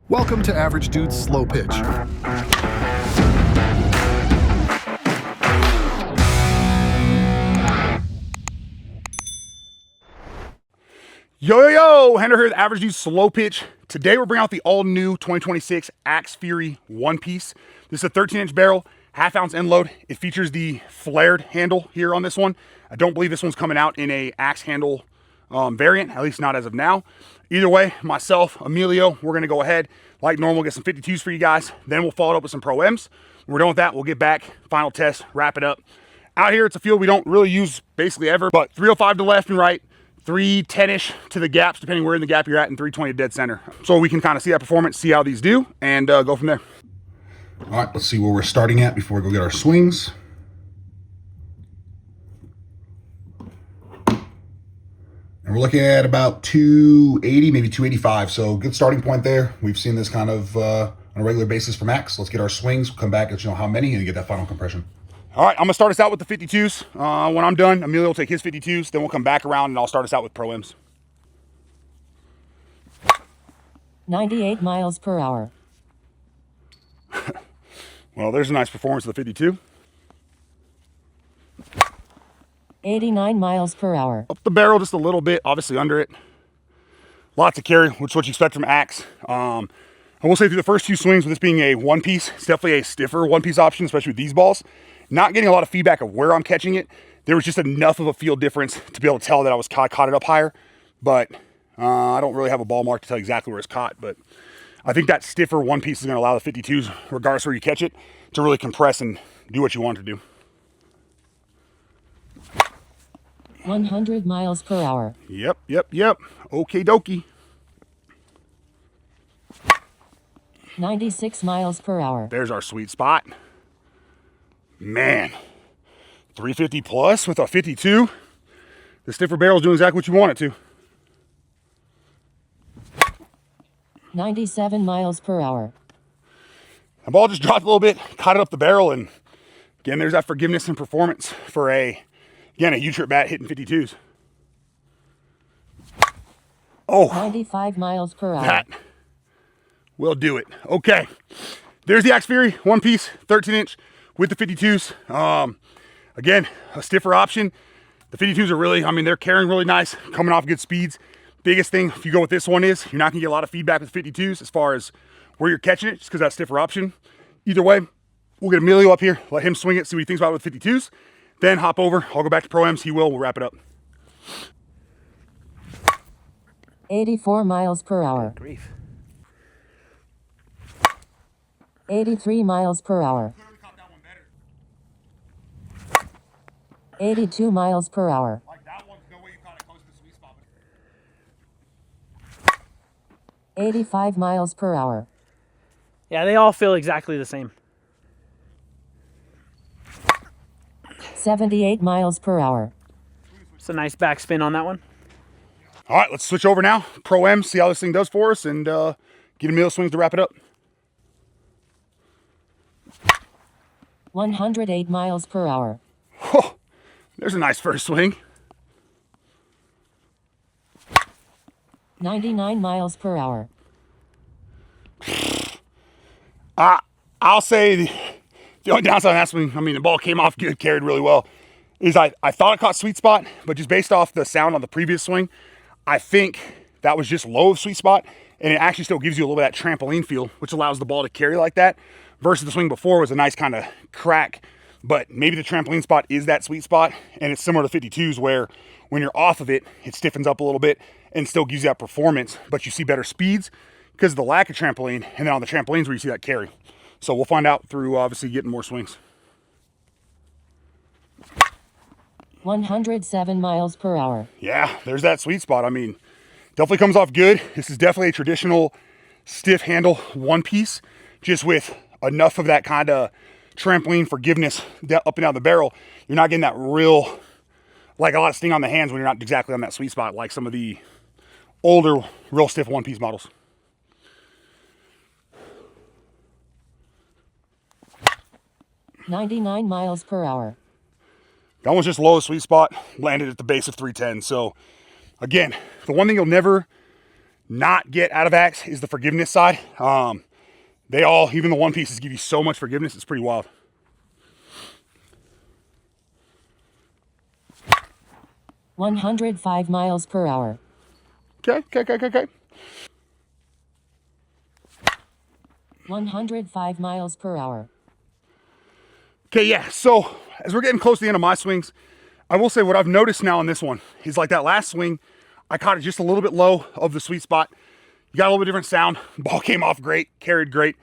Welcome to Average Dudes Slow Pitch. Yo, Henry here with Average Dudes Slow Pitch. Today we're bringing out the all-new 2026 Axe Fury One Piece. This is a 13-inch barrel, half-ounce end load. It features the flared handle here on this one. I don't believe this one's coming out in a axe handle variant, at least not as of now. Either way, myself, Emilio, we're gonna go ahead, like normal, get some 52s for you guys. Then we'll follow it up with some Pro-Ms. When we're done with that, we'll get back, final test, wrap it up. Out here, it's a field we don't really use basically ever, but 305 to left and right, 310-ish to the gaps, depending where in the gap you're at, and 320 to dead center. So we can kind of see that performance, see how these do, and go from there. All right, let's see where we're starting at before we go get our swings. And we're looking at about 280, maybe 285. So good starting point there. We've seen this kind of on a regular basis from Axe. Let's get our swings, come back, let you know how many, and get that final compression. All right, I'm gonna start us out with the 52s. When I'm done, Emilio will take his 52s, then we'll come back around and I'll start us out with Pro-Ms. 98 miles per hour. Well, there's a nice performance of the 52. 89 miles per hour. Up the barrel just a little bit, obviously under it. Lots of carry, which is what you expect from Axe. I will say through the first two swings, with this being a one piece, it's definitely a stiffer one piece option, especially with these balls. Not getting a lot of feedback of where I'm catching it. There was just enough of a field difference to be able to tell that I was caught it up higher. But I don't really have a ball mark to tell exactly where it's caught. But I think that stiffer one piece is going to allow the 52s, regardless where you catch it, to really compress and do what you want to do. 100 miles per hour. Yep. Okie dokie. 96 miles per hour. There's our sweet spot. Man, 350 plus with a 52. The stiffer barrel is doing exactly what you want it to. 97 miles per hour. The ball just dropped a little bit, caught it up the barrel, and again, there's that forgiveness and performance for a U-trip bat hitting 52s. Oh, 95 miles per hour. that will do it. Okay, there's the Axe Fury one piece, 13-inch with the 52s. Again, a stiffer option. The 52s are really, they're carrying really nice, coming off good speeds. Biggest thing, if you go with this one, is you're not gonna get a lot of feedback with 52s as far as where you're catching it, just because that's stiffer option. Either way, we'll get Emilio up here, let him swing it, see what he thinks about it with 52s. Then hop over, I'll go back to Pro-Ms, we'll wrap it up. 84 miles per hour. Grief. 83 miles per hour. 82 miles per hour. Like that one's no way you caught it close to the sweet spot. 85 miles per hour. Yeah, they all feel exactly the same. 78 miles per hour. It's a nice backspin on that one. All right, let's switch over now. Pro-Ms, see how this thing does for us, and get Emilio swings to wrap it up. 108 miles per hour. Oh, there's a nice first swing. 99 miles per hour. I'll say the only downside on that swing, the ball came off good, carried really well, is I thought it caught sweet spot, but just based off the sound on the previous swing, I think that was just low of sweet spot, and it actually still gives you a little bit of that trampoline feel, which allows the ball to carry like that, versus the swing before was a nice kind of crack, but maybe the trampoline spot is that sweet spot, and it's similar to 52s where when you're off of it, it stiffens up a little bit and still gives you that performance, but you see better speeds because of the lack of trampoline, and then on the trampolines where you see that carry. So we'll find out through obviously getting more swings. 107 miles per hour. Yeah, there's that sweet spot. Definitely comes off good. This is definitely a traditional stiff handle one piece, just with enough of that kind of trampoline forgiveness up and down the barrel. You're not getting that real, like a lot of sting on the hands when you're not exactly on that sweet spot, like some of the older, real stiff one piece models. 99 miles per hour. That one's just low sweet spot, landed at the base of 310. So again, the one thing you'll never not get out of axe is the forgiveness side. They all, even the one pieces, give you so much forgiveness. It's pretty wild. 105 miles per hour. Okay. 105 miles per hour. Okay, yeah, so as we're getting close to the end of my swings, I will say what I've noticed now on this one is like that last swing, I caught it just a little bit low of the sweet spot. You got a little bit different sound. Ball came off great, carried great.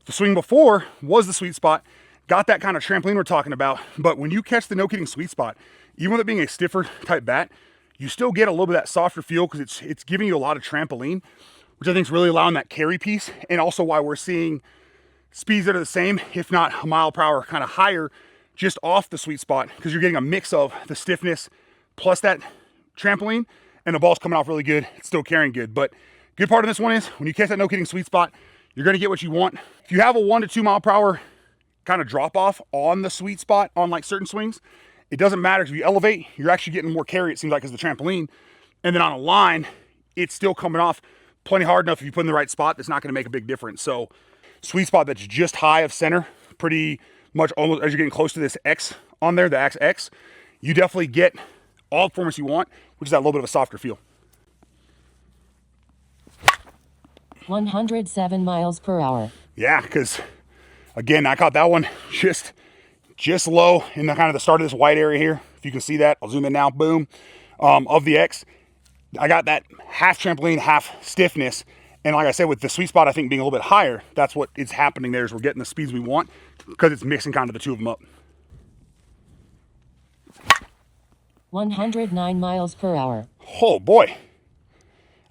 The swing before was the sweet spot, got that kind of trampoline we're talking about. But when you catch the no-kidding sweet spot, even with it being a stiffer type bat, you still get a little bit of that softer feel because it's giving you a lot of trampoline, which I think is really allowing that carry piece, and also why we're seeing speeds that are the same, if not a mile per hour, kind of higher, just off the sweet spot, because you're getting a mix of the stiffness plus that trampoline, and the ball's coming off really good. It's still carrying good. But good part of this one is when you catch that no-kidding sweet spot, you're going to get what you want. If you have a 1 to 2 mile per hour kind of drop off on the sweet spot on like certain swings, it doesn't matter. If you elevate, you're actually getting more carry, it seems like, as the trampoline. And then on a line, it's still coming off plenty hard enough if you put in the right spot. That's not going to make a big difference. So sweet spot that's just high of center, pretty much almost as you're getting close to this X on there, the axe X, you definitely get all the performance you want, which is that little bit of a softer feel. 107 miles per hour. Yeah, because again, I caught that one just low in the kind of the start of this white area here. If you can see that, I'll zoom in now, boom, of the X. I got that half trampoline, half stiffness. And like I said, with the sweet spot, I think being a little bit higher, that's what is happening there, is we're getting the speeds we want because it's mixing kind of the two of them up. 109 miles per hour. Oh boy.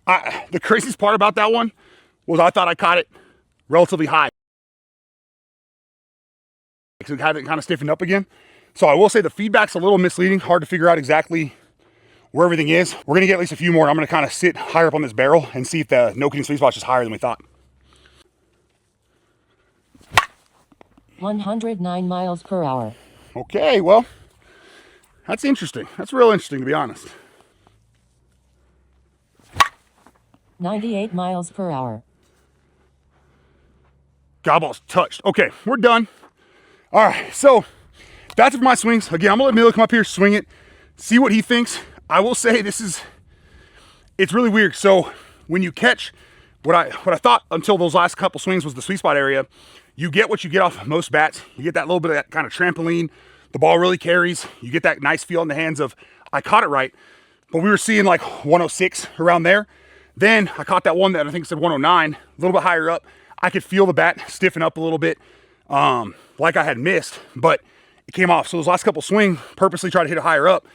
The craziest part about that one was I thought I caught it relatively high. So it had it kind of stiffened up again. So I will say the feedback's a little misleading, hard to figure out exactly where everything is. We're gonna get at least a few more, and I'm gonna kind of sit higher up on this barrel and see if the no-kidding sweet spot's just higher than we thought. 109 miles per hour. Okay, well, that's interesting. That's real interesting, to be honest. 98 miles per hour. Godball's touched. Okay, we're done. All right, so that's it for my swings. Again, I'm gonna let Emilio come up here, swing it, see what he thinks. I will say it's really weird. So when you catch, what I thought until those last couple swings was the sweet spot area, you get what you get off most bats. You get that little bit of that kind of trampoline. The ball really carries. You get that nice feel in the hands of, I caught it right, but we were seeing like 106 around there. Then I caught that one that I think said 109, a little bit higher up. I could feel the bat stiffen up a little bit, like I had missed, but it came off. So those last couple swings, purposely tried to hit it higher up.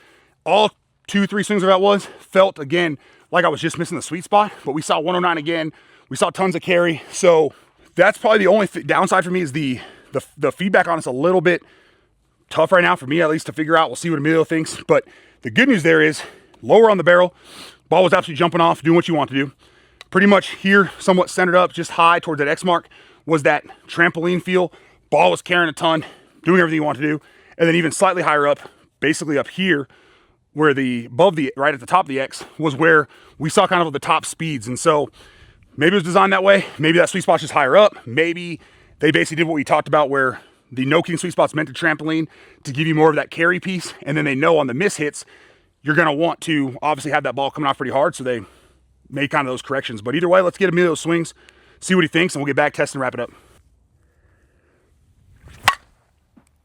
All 2-3 swings of that felt again like I was just missing the sweet spot, but we saw 109 again. We saw tons of carry. So that's probably the only downside for me is the feedback on it's a little bit tough right now for me, at least, to figure out. We'll see what Emilio thinks. But the good news there is lower on the barrel, ball was absolutely jumping off, doing what you want to do. Pretty much here, somewhat centered up, just high towards that X mark, was that trampoline feel. Ball was carrying a ton, doing everything you want to do. And then even slightly higher up, basically up here, where right at the top of the X was where we saw kind of the top speeds. And so maybe it was designed that way. Maybe that sweet spot's just higher up. Maybe they basically did what we talked about, where the no-kidding sweet spot's meant to trampoline to give you more of that carry piece. And then they know on the miss hits, you're going to want to obviously have that ball coming off pretty hard. So they made kind of those corrections. But either way, let's get Emilio's swings, see what he thinks, and we'll get back, test, and wrap it up.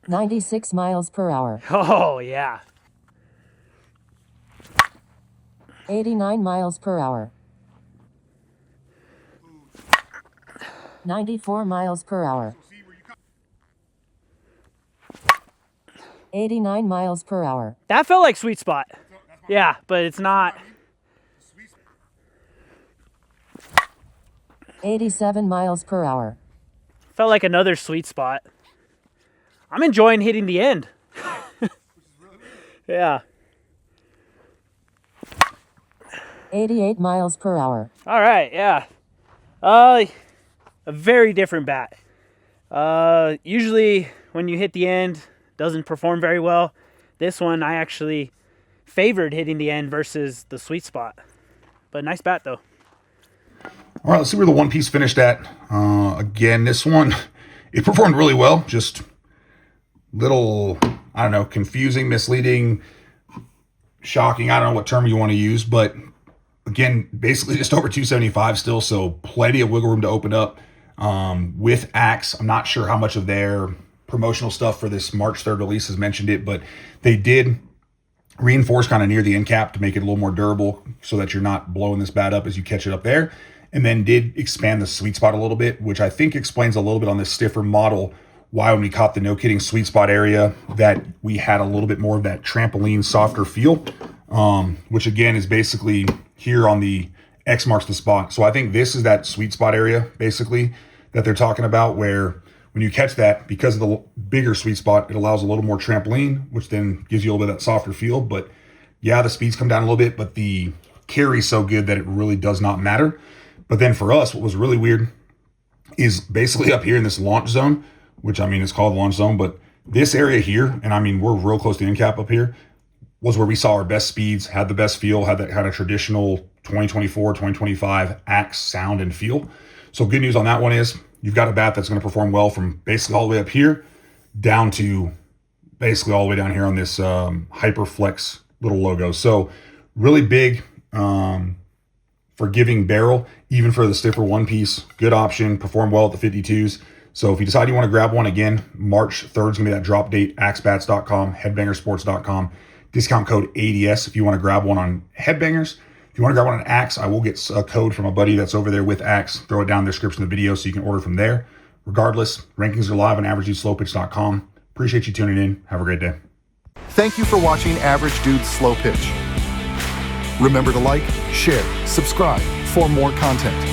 96 miles per hour. Oh, yeah. 89 miles per hour. 94 miles per hour. 89 miles per hour. That felt like sweet spot. Yeah, but it's not. 87 miles per hour. Felt like another sweet spot. I'm enjoying hitting the end. Yeah. 88 miles per hour. All right, yeah. A very different bat. Usually when you hit the end, doesn't perform very well. This one I actually favored hitting the end versus the sweet spot. But nice bat though. All right, let's see where the one piece finished at. Again, this one, it performed really well. Just little, I don't know, confusing, misleading, shocking. I don't know what term you want to use, but again, basically just over 275 still, so plenty of wiggle room to open up. With Axe, I'm not sure how much of their promotional stuff for this March 3rd release has mentioned it, but they did reinforce kind of near the end cap to make it a little more durable so that you're not blowing this bat up as you catch it up there. And then did expand the sweet spot a little bit, which I think explains a little bit on this stiffer model why when we caught the no kidding sweet spot area that we had a little bit more of that trampoline softer feel, which again is basically here on the X marks the spot. So I think this is that sweet spot area basically that they're talking about, where when you catch that, because of the bigger sweet spot, it allows a little more trampoline, which then gives you a little bit of that softer feel. But yeah, the speeds come down a little bit, but the carry's so good that it really does not matter. But then for us, what was really weird is basically up here in this launch zone, which I mean, it's called launch zone, but this area here, and I mean, we're real close to end cap up here, was where we saw our best speeds, had the best feel, had a traditional 2024, 2025 Axe sound and feel. So good news on that one is you've got a bat that's going to perform well from basically all the way up here down to basically all the way down here on this Hyperflex little logo. So really big, forgiving barrel, even for the stiffer one piece. Good option, perform well at the 52s. So if you decide you want to grab one, again, March 3rd is going to be that drop date, axebats.com, headbangersports.com. Discount code ADS if you want to grab one on Headbangers. If you want to grab one on Axe, I will get a code from a buddy that's over there with Axe. Throw it down in the description of the video so you can order from there. Regardless, rankings are live on AverageDudesSlowPitch.com. Appreciate you tuning in. Have a great day. Thank you for watching Average Dudes Slow Pitch. Remember to like, share, subscribe for more content.